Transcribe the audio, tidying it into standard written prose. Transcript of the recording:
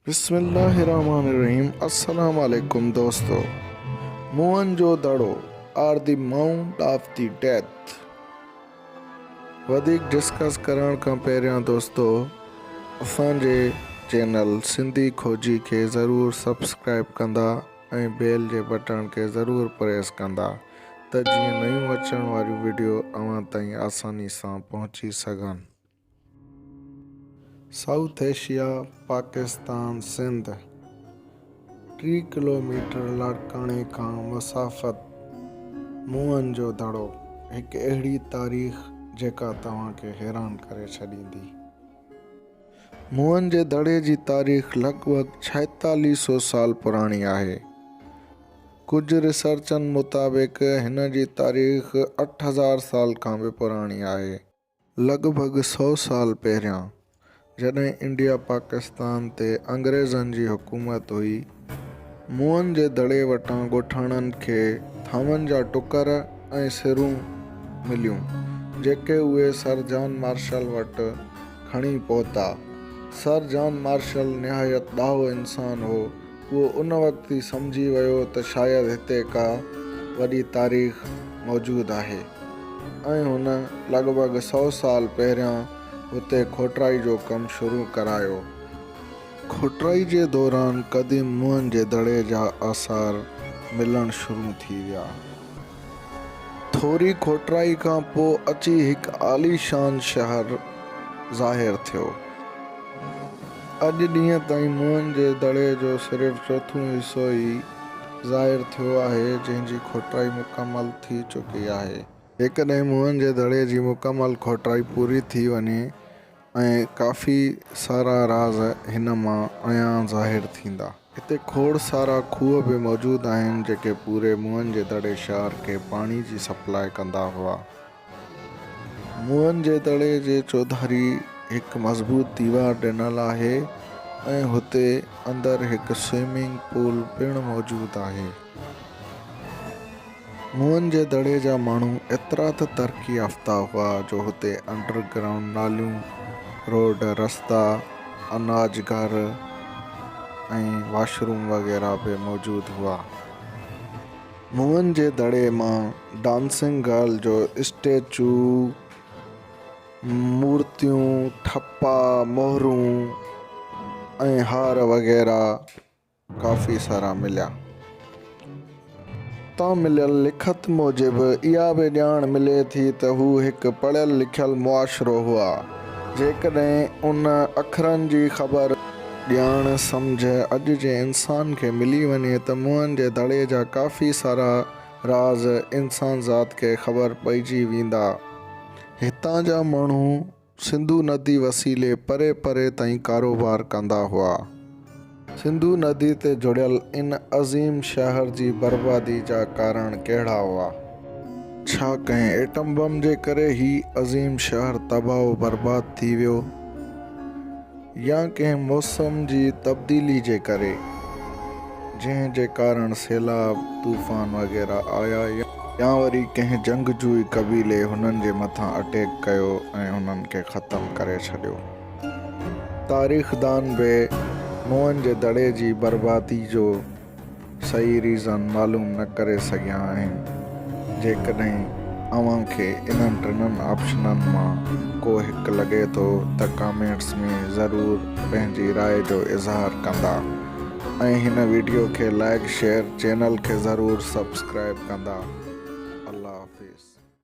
बिस्मिल्लाहिर्रहमानिर्रहीम। अस्सलाम वालेकुम दोस्तों। Mohenjodaro are the mount of the death. वधीक डिस्कस करण खां पहिरियां दोस्तों असांजे चैनल सिंधी खोजी खे ज़रूरु सब्सक्राइब कंदा ऐं बेल जे बटन खे ज़रूरु प्रेस कंदा त जीअं नयूं अचण वारियूं वीडियो अव्हां ताईं आसानी सां पहुची सघनि। South Asia Pakistan Sindh 3 kilometre लाड़काणे खां मसाफ़त। मोहनजोदड़ो हिकु अहिड़ी तारीख़ जेका तव्हांखे हैरान करे छॾींदी। मोहनजोदड़े जी तारीख़ लॻभॻि 4600 साल पुराणी आहे। कुझु रिसर्चनि मुताबिक़ हिन जी तारीख़ 8000 साल खां बि पुराणी आहे। लॻभॻि 100 साल पहिरियां जॾहिं इंडिया पाकिस्तान ते अंग्रेज़नि जी हुकूमत हुई, मोहनजोदड़े वटां ॻोठाणनि खे थामनि जा टुकर ऐं सिरूं मिलियूं जेके उहे सर जॉन मार्शल वटि खणी पहुता। सर जॉन मार्शल निहायत ॾाहो इंसान हो। उहो उन वक़्तु ई सम्झी वियो त शायदि हिते का वॾी तारीख़ मौजूदु आहे ऐं हुन लॻभॻि 100 साल पहिरियां हुते खोटाई जो कमु शुरू करायो। खोटाई जे दौरान क़दीम मोहनजोदड़े जा आसार मिलणु शुरू थी विया। थोरी खोटाई खां पोइ अची हिकु आलीशान शहर ज़ाहिर थियो। अॼु ॾींहं ताईं मोहनजोदड़े जो सिर्फ़ु चोथों हिसो ई ज़ाहिर थियो आहे जंहिंजी खोटाई मुकमल थी चुकी आहे। जेकॾहिं मोहनजोदड़े जी मुकमल खोटाई पूरी थी वञे ऐं काफ़ी सारा राज़ हिन मां अञा ज़ाहिर थींदा। हिते खोड़ सारा खूह बि मौजूदु आहिनि जेके पूरे मोहनजोदड़े शहर खे पाणी जी सप्लाई कंदा हुआ। मोहनजोदड़े जे चौधारी हिकु मज़बूत दीवार ॾिनल आहे ऐं हुते अंदरि हिकु स्विमिंग पूल पिणु मौजूदु आहे। मोहनजोदड़े जा माण्हू एतिरा त तरक़ी याफ़्ता हुआ जो हुते अंडरग्राउंड नालियूं, रोड, रस्ता, अनाज घर ऐं वॉशरूम वग़ैरह बि मौजूदु हुआ। मोहनजोदड़े मां डांसिंग गर्ल जो स्टैचू, मूर्तियूं, ठप्पा, मोहरूं ऐं हार वग़ैरह काफ़ी सारा मिलिया। तां मिलियल लिखत मूजिबि इहा बि ॼाण मिले थी त हू हिकु पढ़ियल लिखियल मुआशिरो हुआ। जेकॾहिं उन अखरनि जी ख़बर, ॼाण, सम्झ अॼु जे इंसान खे मिली वञे त मोहनजोदड़े जा काफ़ी सारा राज़ इंसान ज़ात खे ख़बर पइजी वेंदा। हितां जा माण्हू सिंधु नदी वसीले परे परे ताईं कारोबार कंदा हुआ। सिंधु नदी ते जुड़ियल इन अज़ीम शहर जी बर्बादी जा कारण कहिड़ा हुआ? छा कंहिं एटम बम जे करे ही अज़ीम शहर तबाह बर्बाद थी वियो, या कंहिं मौसम जी तब्दीली जे करे जंहिं जे कारण सैलाब, तूफ़ान वग़ैरह आया, या वरी कंहिं जंगजूई क़बीले हुननि जे मथां अटैक कयो ऐं हुननि खे ख़तमु करे छॾियो। तारीख़दान बि मोहनजोदड़े जी बर्बादी जो सही रीज़न मालूम न करे सघिया आहिनि। जेकॾहिं अव्हांखे इन्हनि टिनि ऑप्शननि मां को हिकु लॻे थो त कमेंट्स में ज़रूरु पंहिंजी राय जो इज़हार कंदा ऐं हिन वीडियो खे लाइक, शेयर, चैनल खे ज़रूरु सब्सक्राइब कंदा। अल्लाह हाफ़िज़।